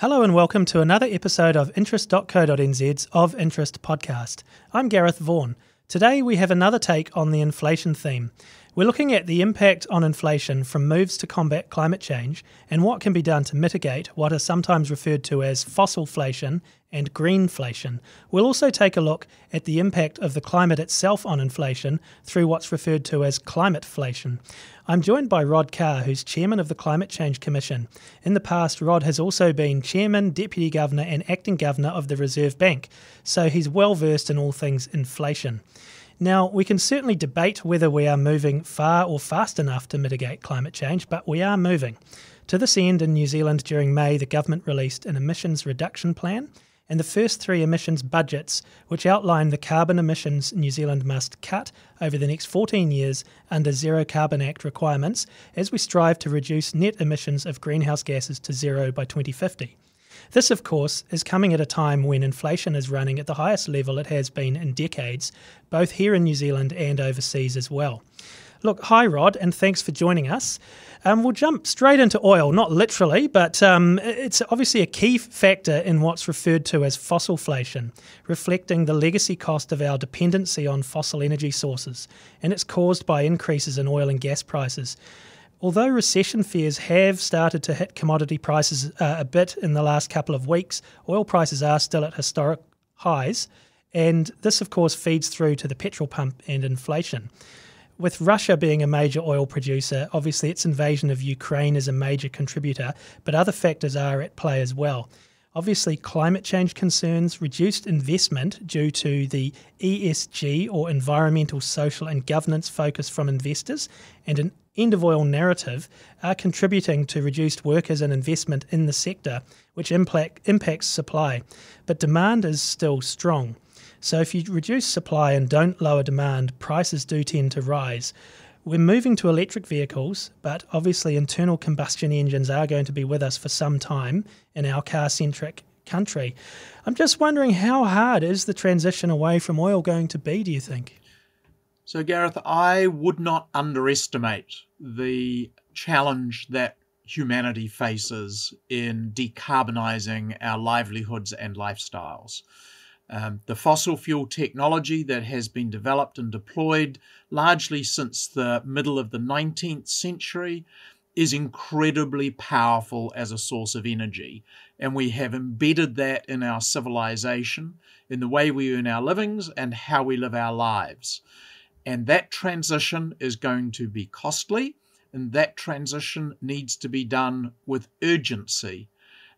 Hello and welcome to another episode of interest.co.nz's Of Interest podcast. I'm Gareth Vaughan. Today we have another take on the inflation theme. We're looking at the impact on inflation from moves to combat climate change and what can be done to mitigate what is sometimes referred to as fossilflation and greenflation. We'll also take a look at the impact of the climate itself on inflation through what's referred to as climateflation. I'm joined by Rod Carr, who's Chairman of the Climate Change Commission. In the past, Rod has also been Chairman, Deputy Governor and Acting Governor of the Reserve Bank, so he's well versed in all things inflation. Now, we can certainly debate whether we are moving far or fast enough to mitigate climate change, but we are moving. To this end, in New Zealand during May, the government released an emissions reduction plan and the first three emissions budgets, which outline the carbon emissions New Zealand must cut over the next 14 years under Zero Carbon Act requirements as we strive to reduce net emissions of greenhouse gases to zero by 2050. This, of course, is coming at a time when inflation is running at the highest level it has been in decades, both here in New Zealand and overseas as well. Look, hi Rod, and thanks for joining us. We'll jump straight into oil, not literally, but it's obviously a key factor in what's referred to as fossilflation, reflecting the legacy cost of our dependency on fossil energy sources, and it's caused by increases in oil and gas prices. Although recession fears have started to hit commodity prices a bit in the last couple of weeks, oil prices are still at historic highs, and this of course feeds through to the petrol pump and inflation. With Russia being a major oil producer, obviously its invasion of Ukraine is a major contributor, but other factors are at play as well. Obviously, climate change concerns, reduced investment due to the ESG or environmental, social and governance focus from investors, and an end of oil narrative are contributing to reduced workers and investment in the sector, which impacts supply. But demand is still strong. So if you reduce supply and don't lower demand, prices do tend to rise. We're moving to electric vehicles, but obviously internal combustion engines are going to be with us for some time in our car-centric country. I'm just wondering, how hard is the transition away from oil going to be, do you think? So Gareth, I would not underestimate the challenge that humanity faces in decarbonising our livelihoods and lifestyles. The fossil fuel technology that has been developed and deployed largely since the middle of the 19th century is incredibly powerful as a source of energy. And we have embedded that in our civilization, in the way we earn our livings and how we live our lives. And that transition is going to be costly, and that transition needs to be done with urgency.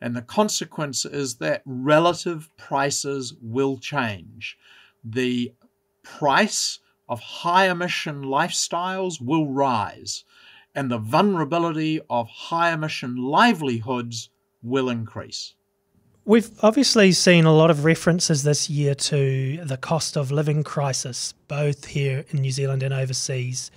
And the consequence is that relative prices will change. The price of high emission lifestyles will rise, and the vulnerability of high emission livelihoods will increase. We've obviously seen a lot of references this year to the cost of living crisis, both here in New Zealand and overseas.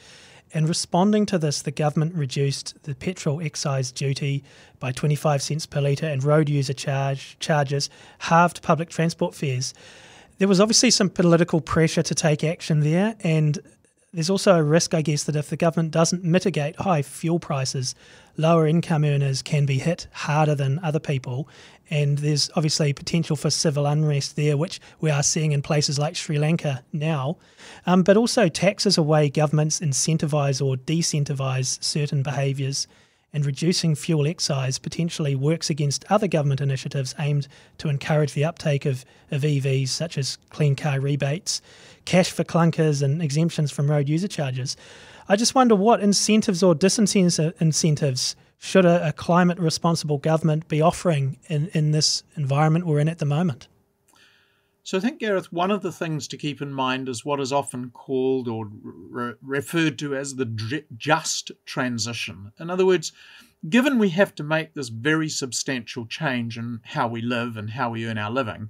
And responding to this, the government reduced the petrol excise duty by 25 cents per litre and road user charges, halved public transport fares. There was obviously some political pressure to take action there, and there's also a risk, I guess, that if the government doesn't mitigate high fuel prices, lower income earners can be hit harder than other people. And there's obviously potential for civil unrest there, which we are seeing in places like Sri Lanka now. But also taxes away governments incentivise or decentivise certain behaviours, and reducing fuel excise potentially works against other government initiatives aimed to encourage the uptake of EVs, such as clean car rebates, cash for clunkers and exemptions from road user charges. I just wonder what incentives or disincentives should a climate responsible government be offering in this environment we're in at the moment? So I think, Gareth, one of the things to keep in mind is what is often called or referred to as the just transition. In other words, given we have to make this very substantial change in how we live and how we earn our living,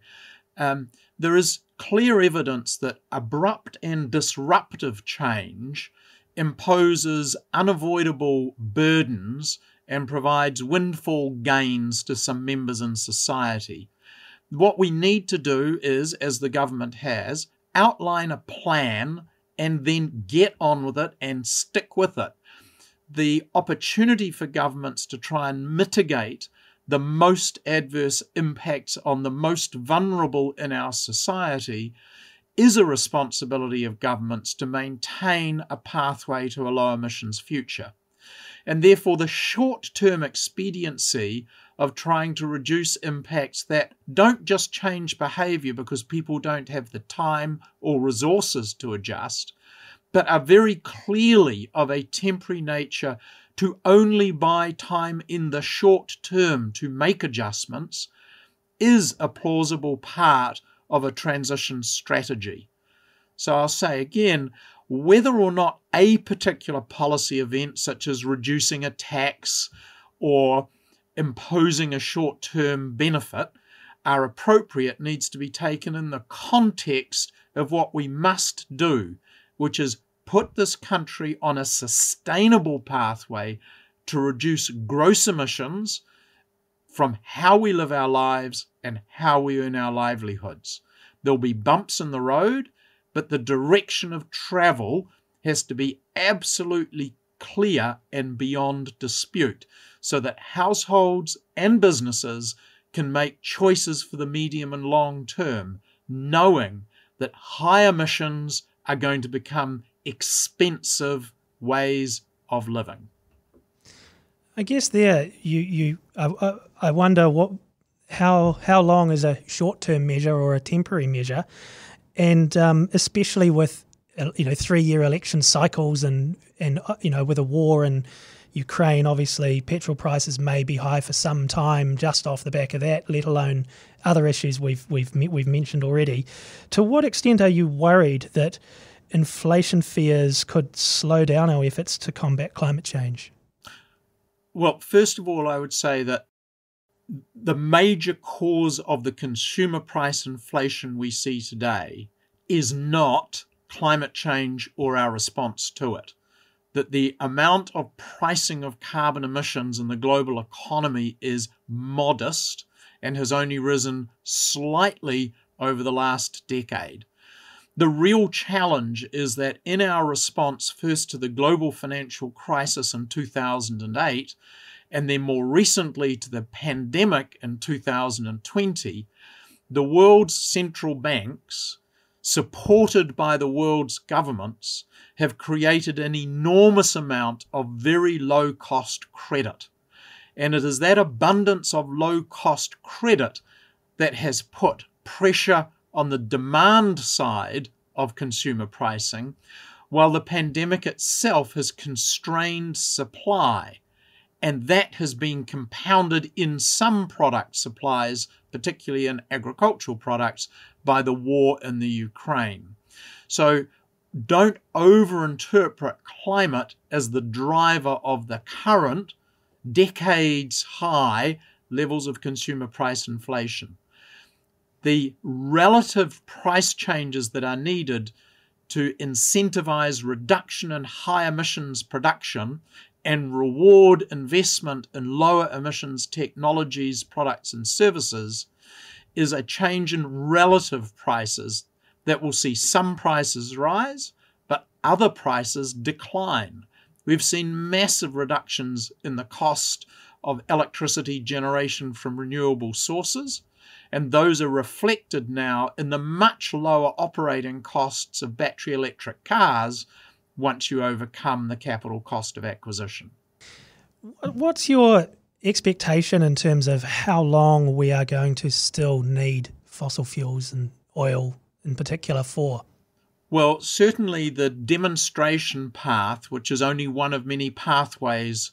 there is clear evidence that abrupt and disruptive change imposes unavoidable burdens and provides windfall gains to some members in society. What we need to do is, as the government has, outline a plan and then get on with it and stick with it. The opportunity for governments to try and mitigate the most adverse impacts on the most vulnerable in our society is a responsibility of governments to maintain a pathway to a low emissions future. And therefore the short-term expediency of trying to reduce impacts that don't just change behaviour because people don't have the time or resources to adjust, but are very clearly of a temporary nature to only buy time in the short term to make adjustments, is a plausible part of a transition strategy. So I'll say again, whether or not a particular policy event, such as reducing a tax or imposing a short-term benefit, are appropriate, needs to be taken in the context of what we must do, which is put this country on a sustainable pathway to reduce gross emissions from how we live our lives and how we earn our livelihoods. There'll be bumps in the road, but the direction of travel has to be absolutely clear and beyond dispute, so that households and businesses can make choices for the medium and long term, knowing that high emissions are going to become expensive ways of living. I guess there I wonder how long is a short-term measure or a temporary measure, and especially with 3-year election cycles and with a war in Ukraine, obviously petrol prices may be high for some time just off the back of that, let alone other issues we've mentioned already. To what extent are you worried that inflation fears could slow down our efforts to combat climate change? Well, first of all, I would say that the major cause of the consumer price inflation we see today is not climate change or our response to it. That the amount of pricing of carbon emissions in the global economy is modest and has only risen slightly over the last decade. The real challenge is that in our response first to the global financial crisis in 2008, and then more recently to the pandemic in 2020, the world's central banks, supported by the world's governments, have created an enormous amount of very low-cost credit. And it is that abundance of low-cost credit that has put pressure on the demand side of consumer pricing, while the pandemic itself has constrained supply. And that has been compounded in some product supplies, particularly in agricultural products, by the war in the Ukraine. So don't overinterpret climate as the driver of the current decades high levels of consumer price inflation. The relative price changes that are needed to incentivize reduction in high emissions production and reward investment in lower emissions technologies, products and services is a change in relative prices that will see some prices rise, but other prices decline. We've seen massive reductions in the cost of electricity generation from renewable sources, and those are reflected now in the much lower operating costs of battery electric cars once you overcome the capital cost of acquisition. What's your expectation in terms of how long we are going to still need fossil fuels and oil in particular for? Well, certainly the demonstration path, which is only one of many pathways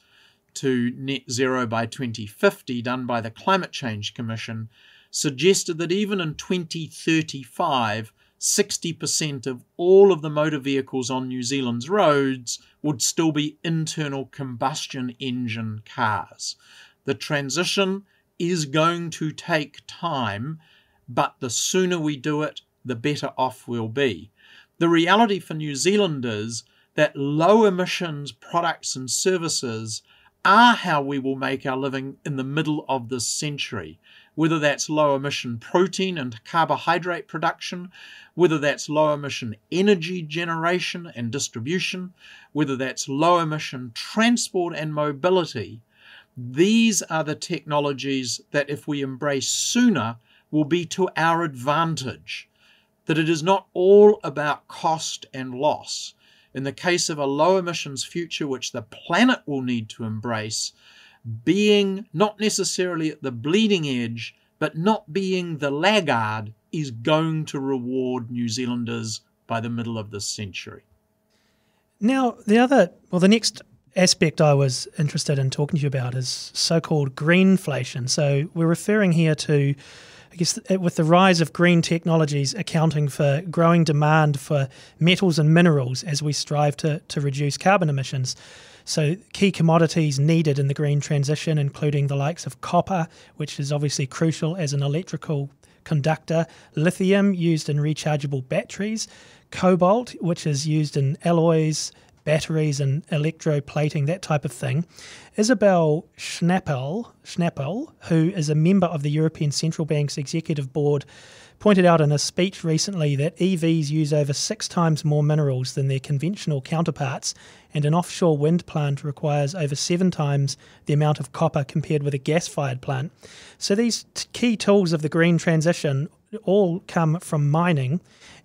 to net zero by 2050 done by the Climate Change Commission, suggested that even in 2035, 60% of all of the motor vehicles on New Zealand's roads would still be internal combustion engine cars. The transition is going to take time, but the sooner we do it, the better off we'll be. The reality for New Zealand is that low emissions products and services are how we will make our living in the middle of this century, whether that's low emission protein and carbohydrate production, whether that's low emission energy generation and distribution, whether that's low emission transport and mobility. These are the technologies that, if we embrace sooner, will be to our advantage. That it is not all about cost and loss. In the case of a low emissions future, which the planet will need to embrace, being not necessarily at the bleeding edge, but not being the laggard, is going to reward New Zealanders by the middle of this century. Now, the next aspect I was interested in talking to you about is so-called greenflation. So we're referring here to, I guess, with the rise of green technologies accounting for growing demand for metals and minerals as we strive to reduce carbon emissions. So key commodities needed in the green transition, including the likes of copper, which is obviously crucial as an electrical conductor, lithium used in rechargeable batteries, cobalt, which is used in alloys, batteries and electroplating, that type of thing. Isabel Schnappel, who is a member of the European Central Bank's Executive Board, pointed out in a speech recently that EVs use over 6 times more minerals than their conventional counterparts, and an offshore wind plant requires over 7 times the amount of copper compared with a gas-fired plant. So these key tools of the green transition all come from mining,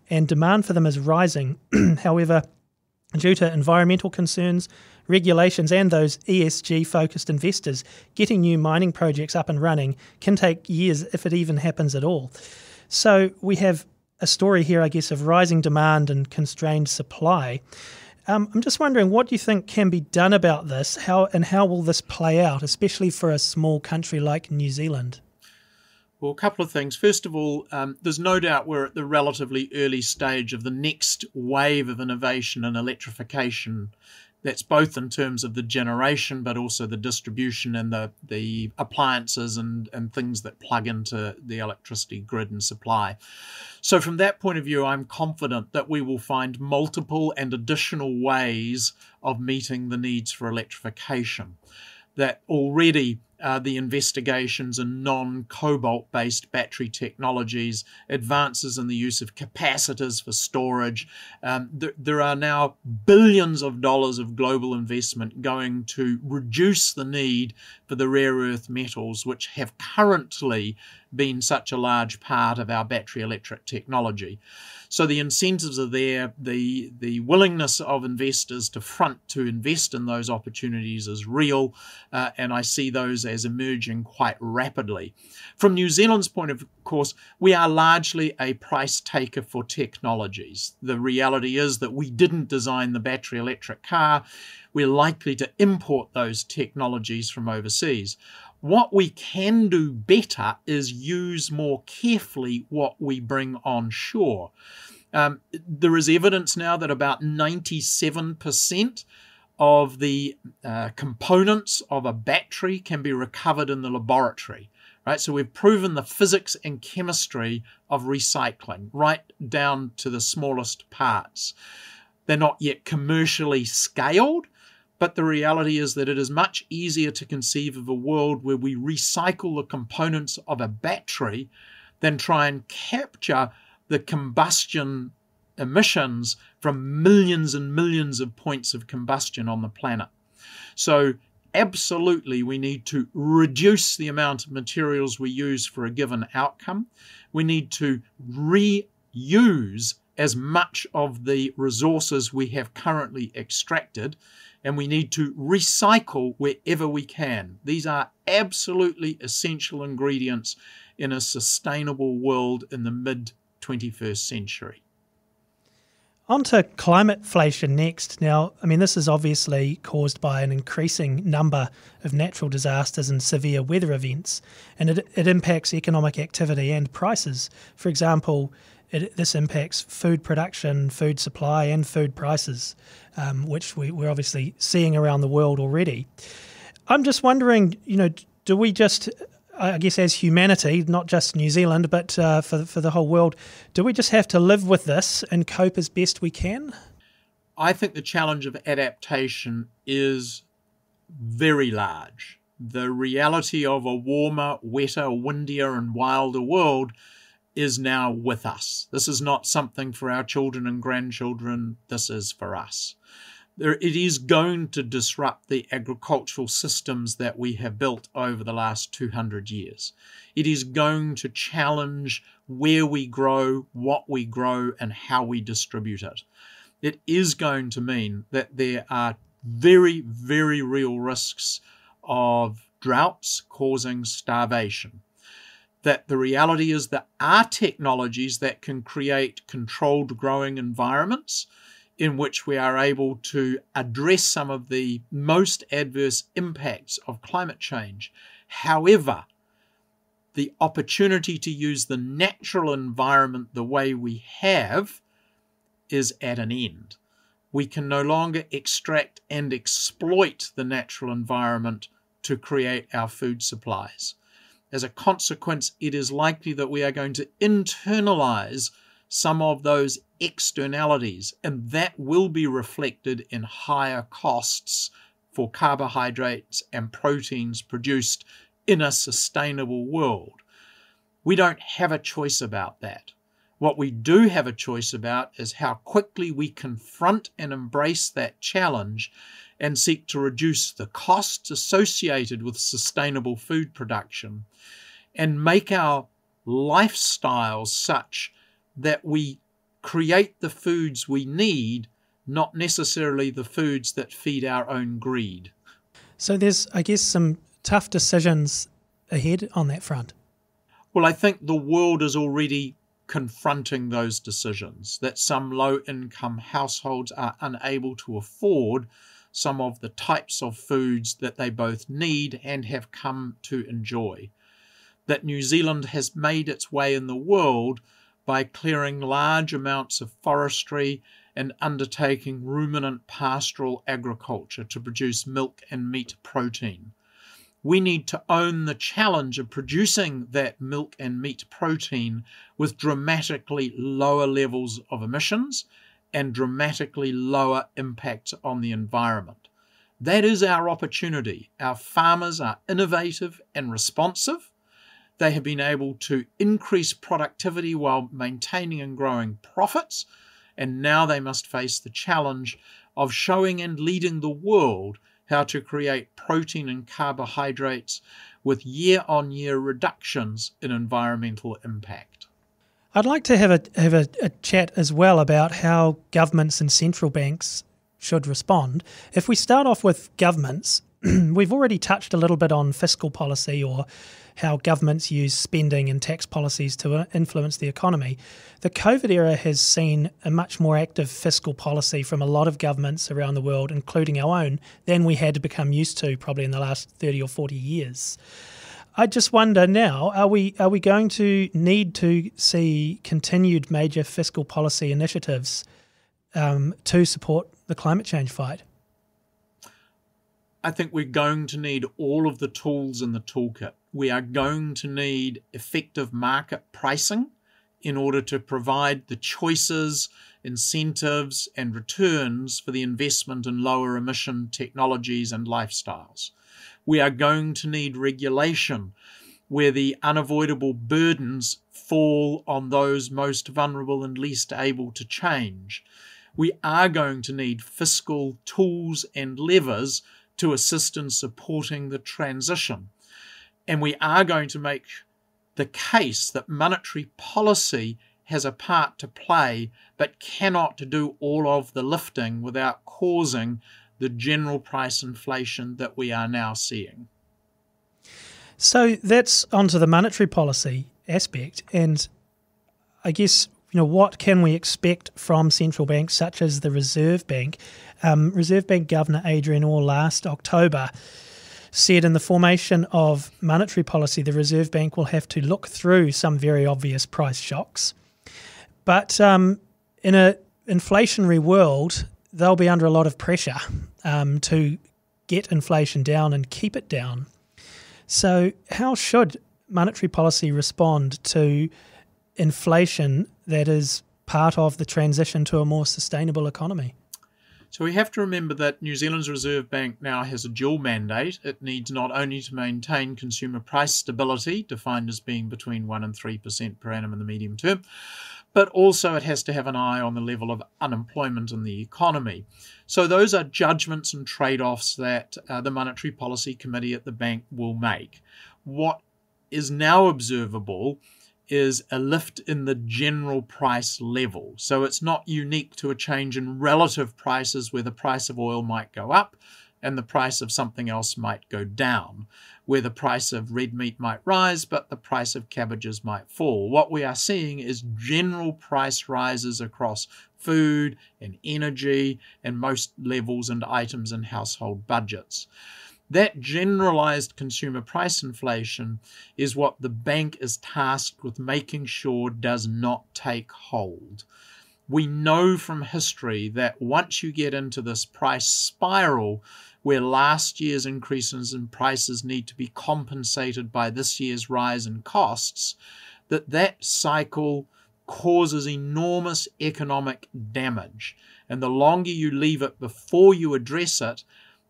and demand for them is rising. However, due to environmental concerns, regulations and those ESG-focused investors, getting new mining projects up and running can take years if it even happens at all. So we have a story here, I guess, of rising demand and constrained supply. I'm just wondering, what do you think can be done about this? How will this play out, especially for a small country like New Zealand? Well, a couple of things. First of all, there's no doubt we're at the relatively early stage of the next wave of innovation and electrification. That's both in terms of the generation, but also the distribution and the appliances and things that plug into the electricity grid and supply. So from that point of view, I'm confident that we will find multiple and additional ways of meeting the needs for electrification. That already the investigations in non-cobalt-based battery technologies, advances in the use of capacitors for storage. There are now billions of dollars of global investment going to reduce the need for the rare earth metals, which have currently been such a large part of our battery electric technology. So the incentives are there. The willingness of investors to invest in those opportunities is real, and I see those as emerging quite rapidly. From New Zealand's point of course, we are largely a price taker for technologies. The reality is that we didn't design the battery electric car. We're likely to import those technologies from overseas. What we can do better is use more carefully what we bring on shore. There is evidence now that about 97% of the components of a battery can be recovered in the laboratory. Right? So we've proven the physics and chemistry of recycling right down to the smallest parts. They're not yet commercially scaled, but the reality is that it is much easier to conceive of a world where we recycle the components of a battery than try and capture the combustion emissions from millions and millions of points of combustion on the planet. So absolutely, we need to reduce the amount of materials we use for a given outcome. We need to reuse as much of the resources we have currently extracted, and we need to recycle wherever we can. These are absolutely essential ingredients in a sustainable world in the mid-21st century. On to climateflation next. Now, I mean, this is obviously caused by an increasing number of natural disasters and severe weather events, and it impacts economic activity and prices. For example, this impacts food production, food supply, and food prices, which we're obviously seeing around the world already. I'm just wondering, do we just, I guess as humanity, not just New Zealand, but for the whole world, do we just have to live with this and cope as best we can? I think the challenge of adaptation is very large. The reality of a warmer, wetter, windier, and wilder world is now with us. This is not something for our children and grandchildren. This is for us. It is going to disrupt the agricultural systems that we have built over the last 200 years. It is going to challenge where we grow, what we grow, and how we distribute it. It is going to mean that there are very, very real risks of droughts causing starvation. That the reality is there are technologies that can create controlled growing environments in which we are able to address some of the most adverse impacts of climate change. However, the opportunity to use the natural environment the way we have is at an end. We can no longer extract and exploit the natural environment to create our food supplies. As a consequence, it is likely that we are going to internalize some of those externalities, and that will be reflected in higher costs for carbohydrates and proteins produced in a sustainable world. We don't have a choice about that. What we do have a choice about is how quickly we confront and embrace that challenge and seek to reduce the costs associated with sustainable food production and make our lifestyles such that we create the foods we need, not necessarily the foods that feed our own greed. So there's, I guess, some tough decisions ahead on that front. Well, I think the world is already confronting those decisions, that some low-income households are unable to afford some of the types of foods that they both need and have come to enjoy. That New Zealand has made its way in the world by clearing large amounts of forestry and undertaking ruminant pastoral agriculture to produce milk and meat protein. We need to own the challenge of producing that milk and meat protein with dramatically lower levels of emissions and dramatically lower impact on the environment. That is our opportunity. Our farmers are innovative and responsive. They have been able to increase productivity while maintaining and growing profits, and now they must face the challenge of showing and leading the world how to create protein and carbohydrates with year-on-year reductions in environmental impact. I'd like to have a chat as well about how governments and central banks should respond. If we start off with governments, we've already touched a little bit on fiscal policy or how governments use spending and tax policies to influence the economy. The COVID era has seen a much more active fiscal policy from a lot of governments around the world, including our own, than we had to become used to probably in the last 30 or 40 years. I just wonder now, are we going to need to see continued major fiscal policy initiatives to support the climate change fight? I think we're going to need all of the tools in the toolkit. We are going to need effective market pricing in order to provide the choices, incentives, and returns for the investment in lower emission technologies and lifestyles. We are going to need regulation where the unavoidable burdens fall on those most vulnerable and least able to change. We are going to need fiscal tools and levers to assist in supporting the transition. And we are going to make the case that monetary policy has a part to play, but cannot do all of the lifting without causing the general price inflation that we are now seeing. So that's onto the monetary policy aspect. And I guess, what can we expect from central banks such as the Reserve Bank? Reserve Bank Governor Adrian Orr last October said in the formation of monetary policy, the Reserve Bank will have to look through some very obvious price shocks. But in an inflationary world, they'll be under a lot of pressure to get inflation down and keep it down. So how should monetary policy respond to inflation that is part of the transition to a more sustainable economy? So we have to remember that New Zealand's Reserve Bank now has a dual mandate. It needs not only to maintain consumer price stability, defined as being between 1% and 3% per annum in the medium term, but also it has to have an eye on the level of unemployment in the economy. So those are judgments and trade-offs that the Monetary Policy Committee at the bank will make. What is now observable is a lift in the general price level. So it's not unique to a change in relative prices where the price of oil might go up and the price of something else might go down, where the price of red meat might rise, but the price of cabbages might fall. What we are seeing is general price rises across food and energy and most levels and items in household budgets. That generalized consumer price inflation is what the bank is tasked with making sure does not take hold. We know from history that once you get into this price spiral, where last year's increases in prices need to be compensated by this year's rise in costs, that cycle causes enormous economic damage. And the longer you leave it before you address it,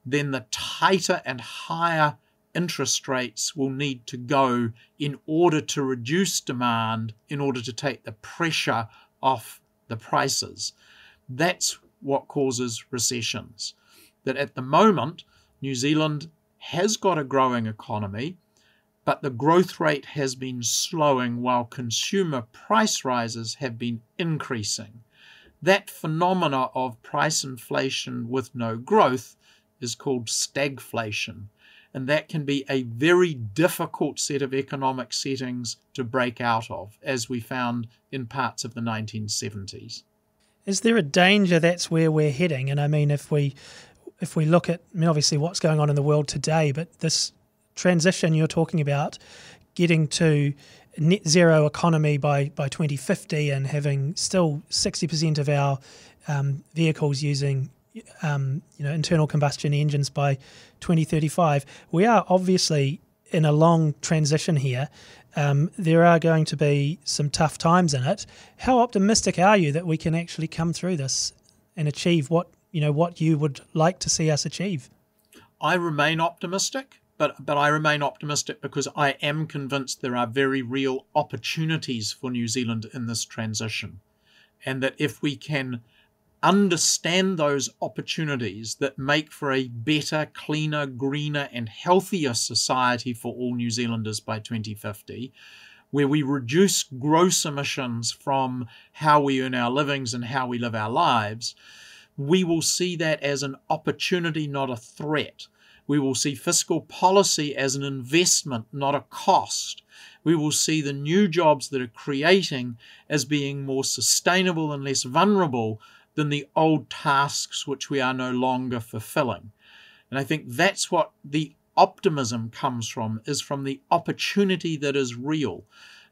then the tighter and higher interest rates will need to go in order to reduce demand, in order to take the pressure off the prices. That's what causes recessions. That at the moment, New Zealand has got a growing economy, but the growth rate has been slowing while consumer price rises have been increasing. That phenomena of price inflation with no growth is called stagflation, and that can be a very difficult set of economic settings to break out of, as we found in parts of the 1970s. Is there a danger that's where we're heading? And I mean, if we look at, I mean, obviously what's going on in the world today, but this transition you're talking about, getting to net zero economy by 2050 and having still 60% of our vehicles using internal combustion engines by 2035, we are obviously in a long transition here. There are going to be some tough times in it. How optimistic are you that we can actually come through this and achieve what you would like to see us achieve? I remain optimistic, but I remain optimistic because I am convinced there are very real opportunities for New Zealand in this transition, and that if we can understand those opportunities that make for a better, cleaner, greener and healthier society for all New Zealanders by 2050, where we reduce gross emissions from how we earn our livings and how we live our lives, we will see that as an opportunity, not a threat. We will see fiscal policy as an investment, not a cost. We will see the new jobs that are creating as being more sustainable and less vulnerable than the old tasks which we are no longer fulfilling. And I think that's what the optimism comes from, is from the opportunity that is real.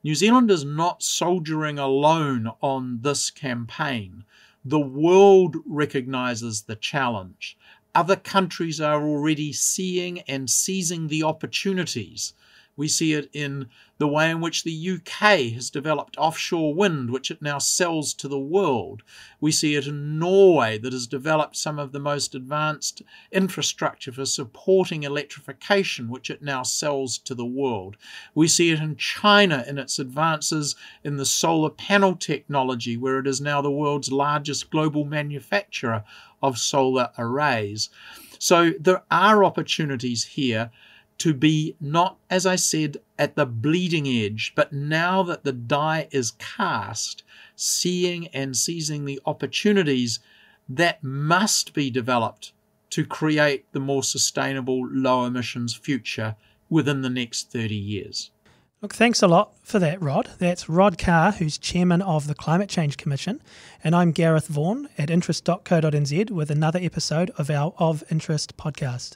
New Zealand is not soldiering alone on this campaign. The world recognises the challenge. Other countries are already seeing and seizing the opportunities. We see it in the way in which the UK has developed offshore wind, which it now sells to the world. We see it in Norway, that has developed some of the most advanced infrastructure for supporting electrification, which it now sells to the world. We see it in China in its advances in the solar panel technology, where it is now the world's largest global manufacturer of solar arrays. So there are opportunities here to be not, as I said, at the bleeding edge, but now that the die is cast, seeing and seizing the opportunities that must be developed to create the more sustainable, low emissions future within the next 30 years. Look, thanks a lot for that, Rod. That's Rod Carr, who's chairman of the Climate Change Commission, and I'm Gareth Vaughan at interest.co.nz with another episode of our Of Interest podcast.